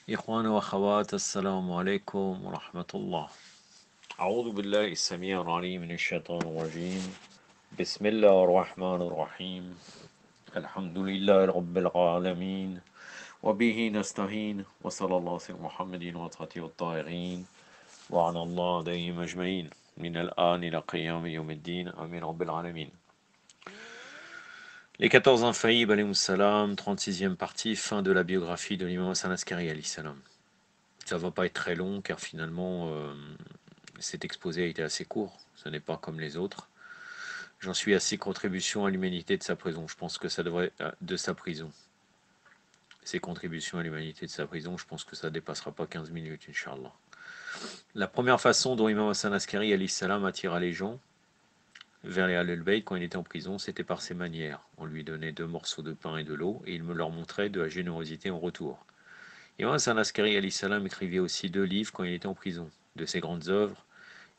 إخوان وأخوات السلام عليكم ورحمة الله. أعوذ بالله السميع العليم من الشيطان الرجيم. بسم الله الرحمن الرحيم. الحمد لله رب العالمين وبه نستعين وصلى الله على محمد وصحبه الطاهرين وعلى الله عليهم أجمعين من الآن إلى قيام يوم الدين آمين رب العالمين. Les 14 infaillibles, alayhi salam, 36e partie, fin de la biographie de l'imam Hassan Askari, alayhi salam. Ça va pas être très long car finalement cet exposé a été assez court, ce n'est pas comme les autres. J'en suis à 6 contributions à l'humanité de sa prison. Je pense que ça devrait de sa prison. Ses contributions à l'humanité de sa prison, je pense que ça dépassera pas 15 minutes, Inch'Allah. La première façon dont Imam Hassan Askari alayhi salam attira les gens vers les Ahlul Bayt quand il était en prison, c'était par ses manières. On lui donnait 2 morceaux de pain et de l'eau et il me leur montrait de la générosité en retour. Imam Hassan Askari alayhi salam écrivait aussi 2 livres quand il était en prison. De ses grandes œuvres,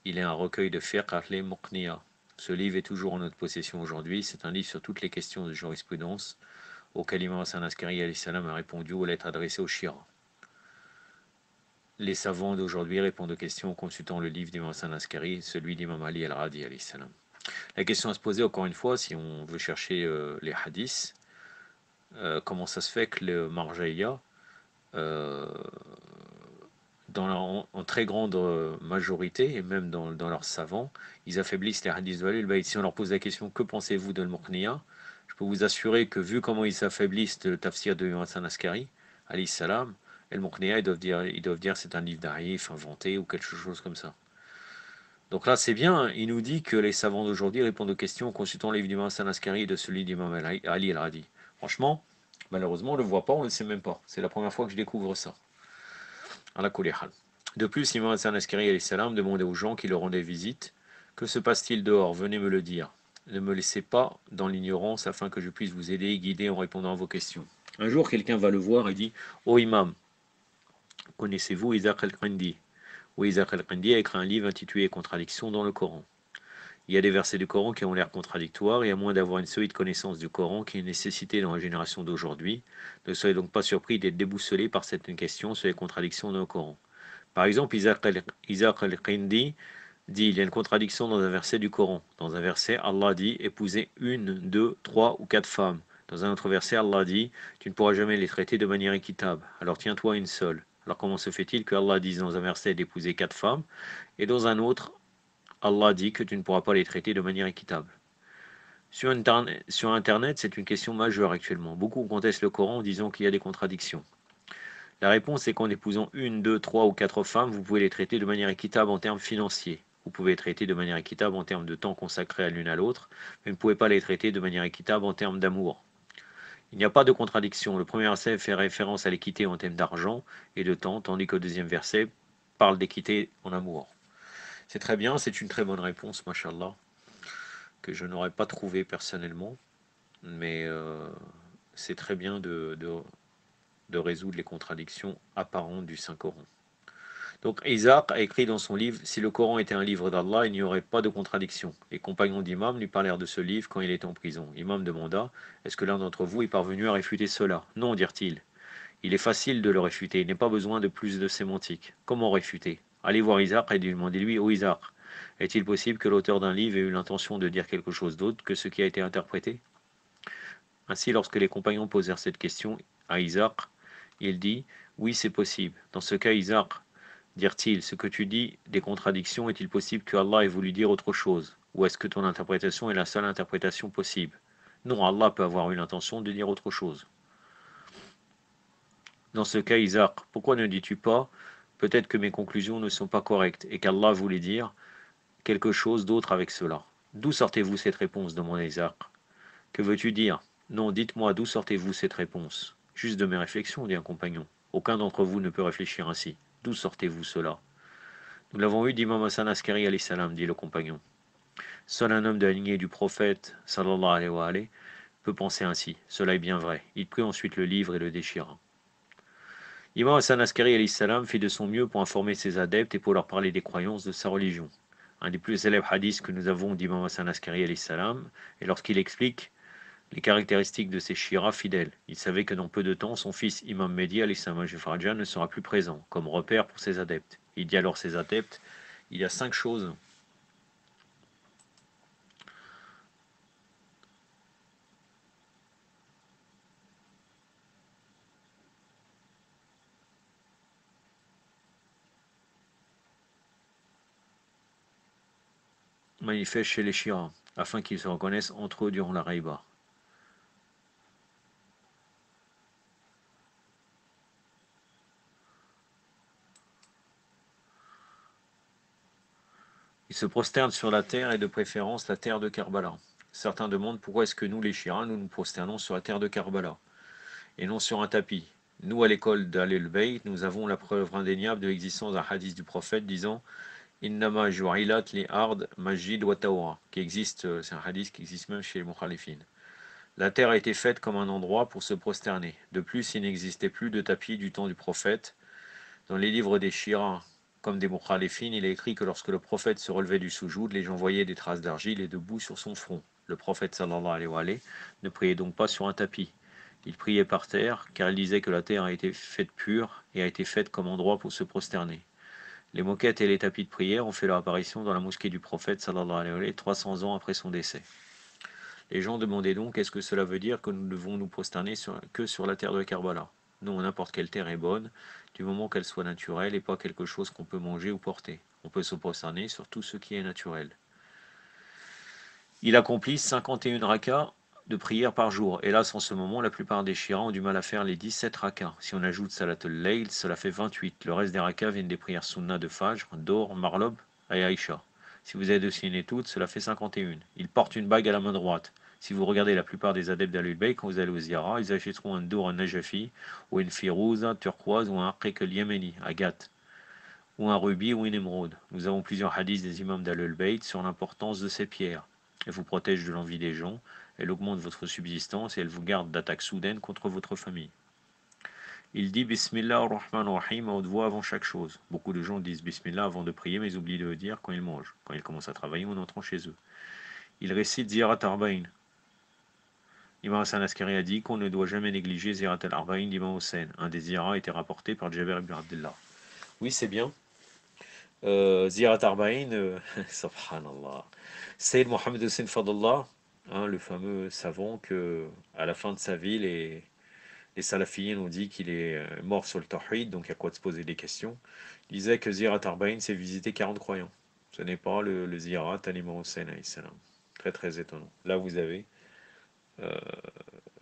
il est un recueil de fiqh appelé Muqniya. Ce livre est toujours en notre possession aujourd'hui. C'est un livre sur toutes les questions de jurisprudence auxquelles Imam Hassan Askari alayhi salam a répondu aux lettres adressées au Shira. Les savants d'aujourd'hui répondent aux questions en consultant le livre d'Imam Hassan Askari, celui d'Imam Ali al-Radi alayhi salam. La question à se poser encore une fois, si on veut chercher les hadiths, comment ça se fait que le Marjaïa, en très grande majorité, et même dans leurs savants, ils affaiblissent les hadiths de Ahlul Bayt. Si on leur pose la question, que pensez-vous de Al-Muqniya, je peux vous assurer que vu comment ils affaiblissent le tafsir de Imam Hassan Askari, alayhi salam, Al-Muqniya, ils doivent dire c'est un livre d'Arif, inventé, ou quelque chose comme ça. Donc là, c'est bien, il nous dit que les savants d'aujourd'hui répondent aux questions en consultant les livres d'Imam Hassan Askari et de celui d'Imam Ali al-Radi. Franchement, malheureusement, on ne le voit pas, on ne le sait même pas. C'est la première fois que je découvre ça. De plus, Imam Hassan Askari alayhi salam demandait aux gens qui leur rendaient visite: que se passe-t-il dehors? Venez me le dire. Ne me laissez pas dans l'ignorance afin que je puisse vous aider et guider en répondant à vos questions. Un jour, quelqu'un va le voir et dit: ô imam, connaissez-vous Isaac al-Qindi? Oui, Isaac al-Qindi a écrit un livre intitulé Contradictions dans le Coran. Il y a des versets du Coran qui ont l'air contradictoires, et à moins d'avoir une solide connaissance du Coran qui est nécessitée dans la génération d'aujourd'hui, ne soyez donc pas surpris d'être déboussolé par certaines questions sur les contradictions dans le Coran. Par exemple, Isaac al-Qindi dit: il y a une contradiction dans un verset du Coran. Dans un verset, Allah dit: épousez 1, 2, 3 ou 4 femmes. Dans un autre verset, Allah dit: tu ne pourras jamais les traiter de manière équitable. Alors tiens-toi à une seule. Alors comment se fait-il que Allah dise dans un verset d'épouser 4 femmes, et dans un autre, Allah dit que tu ne pourras pas les traiter de manière équitable? Sur Internet, c'est une question majeure actuellement. Beaucoup contestent le Coran en disant qu'il y a des contradictions. La réponse est qu'en épousant 1, 2, 3 ou 4 femmes, vous pouvez les traiter de manière équitable en termes financiers. Vous pouvez les traiter de manière équitable en termes de temps consacré à l'une à l'autre, mais vous ne pouvez pas les traiter de manière équitable en termes d'amour. Il n'y a pas de contradiction. Le premier verset fait référence à l'équité en termes d'argent et de temps, tandis que le deuxième verset parle d'équité en amour. C'est très bien, c'est une très bonne réponse, mashallah, que je n'aurais pas trouvée personnellement, mais c'est très bien de résoudre les contradictions apparentes du Saint-Coran. Donc Isaac a écrit dans son livre: si le Coran était un livre d'Allah, il n'y aurait pas de contradiction. Les compagnons d'Imam lui parlèrent de ce livre quand il était en prison. Imam demanda: est-ce que l'un d'entre vous est parvenu à réfuter cela? Non, dirent-ils. Il est facile de le réfuter, il n'est pas besoin de plus de sémantique. Comment réfuter? Allez voir Isaac et demandez-lui: ô Isaac, est-il possible que l'auteur d'un livre ait eu l'intention de dire quelque chose d'autre que ce qui a été interprété? Ainsi, lorsque les compagnons posèrent cette question à Isaac, il dit: oui, c'est possible. Dans ce cas, Isaac, dirent-ils, ce que tu dis des contradictions, est-il possible que Allah ait voulu dire autre chose? Ou est-ce que ton interprétation est la seule interprétation possible? Non, Allah peut avoir eu l'intention de dire autre chose. Dans ce cas, Isaac, pourquoi ne dis-tu pas: peut-être que mes conclusions ne sont pas correctes et qu'Allah voulait dire quelque chose d'autre avec cela? D'où sortez-vous cette réponse? demanda Isaac. Que veux-tu dire? Non, dites-moi, d'où sortez-vous cette réponse? Juste de mes réflexions, dit un compagnon. Aucun d'entre vous ne peut réfléchir ainsi. D'où sortez-vous cela? Nous l'avons eu d'Imam Hassan Askari alayhi salam, dit le compagnon. Seul un homme de la lignée du prophète, sallallahu alayhi wa alayhi, peut penser ainsi. Cela est bien vrai. Il prit ensuite le livre et le déchira. Imam Hassan Askari alayhi salam fit de son mieux pour informer ses adeptes et pour leur parler des croyances de sa religion. Un des plus célèbres hadiths que nous avons d'Imam Hassan Askari alayhi salam est lorsqu'il explique Les caractéristiques de ces Shira fidèles. Il savait que dans peu de temps, son fils Imam Mehdi al-Islam al-Faraja ne sera plus présent, comme repère pour ses adeptes. Il dit alors ses adeptes, il y a 5 choses manifestes chez les Shira, afin qu'ils se reconnaissent entre eux durant la Raïba. Ils se prosternent sur la terre et de préférence la terre de Karbala. Certains demandent pourquoi est-ce que nous, les Shira, nous nous prosternons sur la terre de Karbala et non sur un tapis. Nous, à l'école d'Al-Bayt, nous avons la preuve indéniable de l'existence d'un hadith du prophète disant Innama ju'ilat li ard majid wa tawra, qui existe, c'est un hadith qui existe même chez les Mukhalifin. La terre a été faite comme un endroit pour se prosterner. De plus, il n'existait plus de tapis du temps du prophète. Dans les livres des Shira, comme des Mukhalifin, il est écrit que lorsque le prophète se relevait du soujoud, les gens voyaient des traces d'argile et de boue sur son front. Le prophète sallallahu alayhi wa alayhi ne priait donc pas sur un tapis. Il priait par terre, car il disait que la terre a été faite pure et a été faite comme endroit pour se prosterner. Les moquettes et les tapis de prière ont fait leur apparition dans la mosquée du prophète sallallahu alayhi wa sallam 300 ans après son décès. Les gens demandaient donc est-ce que cela veut dire que nous devons nous prosterner que sur la terre de Karbala? Non, n'importe quelle terre est bonne, du moment qu'elle soit naturelle et pas quelque chose qu'on peut manger ou porter. On peut se prosterner sur tout ce qui est naturel. Il accomplit 51 rakas de prière par jour. Hélas, en ce moment, la plupart des Shira ont du mal à faire les 17 rakas. Si on ajoute Salatul Layl, cela fait 28. Le reste des rakas viennent des prières Sunna de Fajr, Dor, Marlob et Aïcha. Si vous êtes aussi toutes, cela fait 51. Il porte une bague à la main droite. Si vous regardez la plupart des adeptes d'Alul Bayt, quand vous allez aux Ziyara, ils achèteront un Dor, un Najafi, ou une Firouza turquoise, ou un Aqiq yéméni, Agathe, ou un rubis ou une émeraude. Nous avons plusieurs hadiths des imams d'Alul Bayt sur l'importance de ces pierres. Elle vous protège de l'envie des gens, elle augmente votre subsistance et elle vous garde d'attaques soudaines contre votre famille. Il dit Bismillah ar-Rahman ar-Rahim à haute voix avant chaque chose. Beaucoup de gens disent Bismillah avant de prier, mais ils oublient de le dire quand ils mangent, quand ils commencent à travailler ou en entrant chez eux. Il récite Ziyarat Arba'in. Imam Hassan Askari a dit qu'on ne doit jamais négliger Ziyarat al-Arba'in d'Imam Hussein. Un des ziyarats était rapporté par Jabir ibn Abdullah. Oui, c'est bien. Ziyarat Arba'in, subhanallah. Sayyid Mohammed Hussein Fadullah, le fameux savant que, à la fin de sa vie, les salafiyyin ont dit qu'il est mort sur le tawhid, donc il y a quoi de se poser des questions. Il disait que Ziyarat Arba'in, c'est visiter 40 croyants. Ce n'est pas le Ziyarat à l'imam Hussein alayhi salam. Très très étonnant. Là vous avez, euh,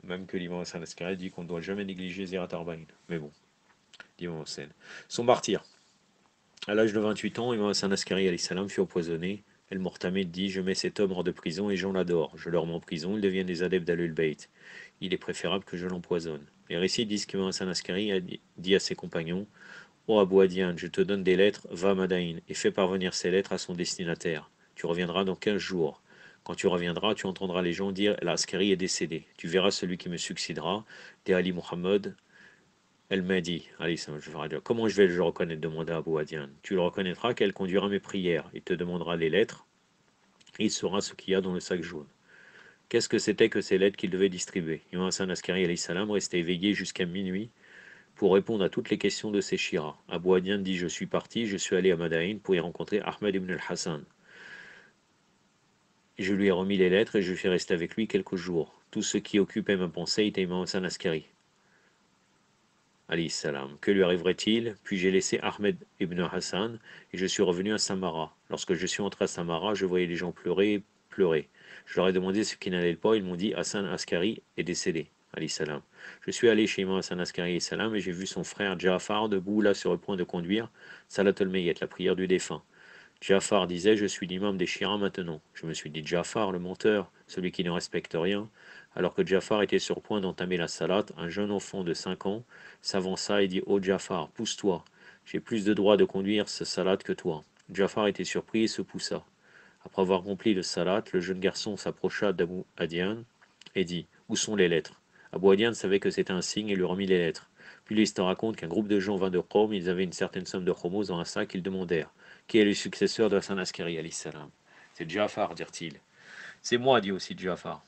même que l'imam Hassan Askari dit qu'on ne doit jamais négliger Ziyarat Arba'in. Mais bon, l'imam Hussein. Son martyr. À l'âge de 28 ans, Imam Hassan Askari alayhi salam fut empoisonné. El Mortamed dit Je mets cet homme hors de prison et j'en l'adore. Je le remets en prison, il devient des adeptes d'Alul Bayt. Il est préférable que je l'empoisonne. Les récits disent qu'Imam Hassan Askari a dit à ses compagnons Ô Abu Adian, je te donne des lettres, va à Madaïn, et fais parvenir ces lettres à son destinataire. Tu reviendras dans 15 jours. Quand tu reviendras, tu entendras les gens dire L'Askari est décédé. Tu verras celui qui me succédera, des Ali Muhammad. Elle m'a dit, comment je vais le reconnaître demanda Abu Adian. Tu le reconnaîtras qu'elle conduira mes prières. Il te demandera les lettres. Et il saura ce qu'il y a dans le sac jaune. Qu'est-ce que c'était que ces lettres qu'il devait distribuer? Imam Hassan Askari alayhi salam restait éveillé jusqu'à minuit pour répondre à toutes les questions de ses Shira. Abu Adian dit Je suis parti, je suis allé à Madaïn pour y rencontrer Ahmed ibn al-Hassan. Je lui ai remis les lettres et je suis resté avec lui quelques jours. Tout ce qui occupait ma pensée était Imam Hassan Askari. Alayhi salam. Que lui arriverait-il? Puis j'ai laissé Ahmed ibn Hassan et je suis revenu à Samara. Lorsque je suis entré à Samara, je voyais les gens pleurer, pleurer. Je leur ai demandé ce qui n'allait pas. Ils m'ont dit Hassan Askari est décédé. Alayhi salam. Je suis allé chez Imam Hassan Askari alayhi salam et j'ai vu son frère Ja'far debout là sur le point de conduire Salat al-Mayyat, la prière du défunt. Ja'far disait Je suis l'imam des Shira maintenant. Je me suis dit Ja'far, le menteur, celui qui ne respecte rien. Alors que Ja'far était sur le point d'entamer la salat, un jeune enfant de 5 ans s'avança et dit Oh Ja'far, pousse-toi, j'ai plus de droit de conduire ce salat que toi. Ja'far était surpris et se poussa. Après avoir rempli le salat, le jeune garçon s'approcha d'Abu Adian et dit Où sont les lettres? Abu Adian savait que c'était un signe et lui remit les lettres. Puis l'histoire raconte qu'un groupe de gens vint de Qawm, ils avaient une certaine somme de chromos dans un sac, ils demandèrent Qui est le successeur de Hassan Askari alayhi salam? C'est Ja'far, dirent-ils. C'est moi, dit aussi Ja'far.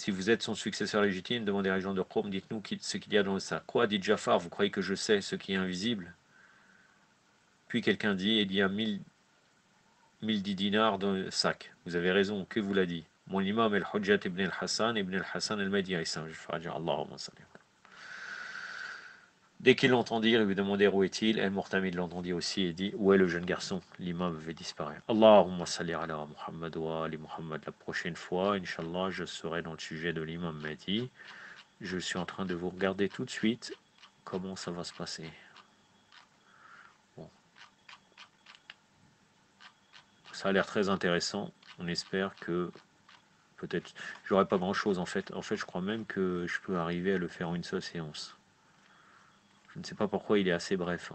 Si vous êtes son successeur légitime, demandez à les gens de Qom, dites-nous ce qu'il y a dans le sac. Quoi, dit Jafar, vous croyez que je sais ce qui est invisible? Puis quelqu'un dit, il y a 1010 dinars dans le sac. Vous avez raison, que vous l'a dit? Mon imam al-Hujjat ibn al-Hassan al-Mahdi Allahumma salli. Dès qu'il l'entend dire, il lui demandait où est-il. El-Murtamid l'entendit aussi et dit, où est le jeune garçon? L'imam avait disparu. Allahumma salli ala Muhammad wa ali Muhammad. La prochaine fois, Inch'Allah, je serai dans le sujet de l'imam Mahdi. Je suis en train de vous regarder tout de suite comment ça va se passer. Bon. Ça a l'air très intéressant. On espère que peut-être... J'aurai pas grand-chose en fait. En fait, je crois même que je peux arriver à le faire en une seule séance. Je ne sais pas pourquoi il est assez bref.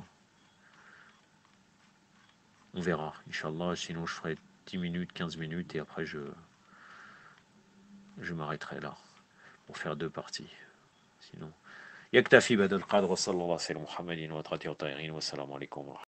On verra, Inch'Allah. Sinon, je ferai 10 minutes, 15 minutes et après je m'arrêterai là pour faire 2 parties. Sinon... يكتفي بهذا القدر وصلى الله على سيدنا محمد وعلى آله وصحبه وسلم. والسلام عليكم ورحمة الله.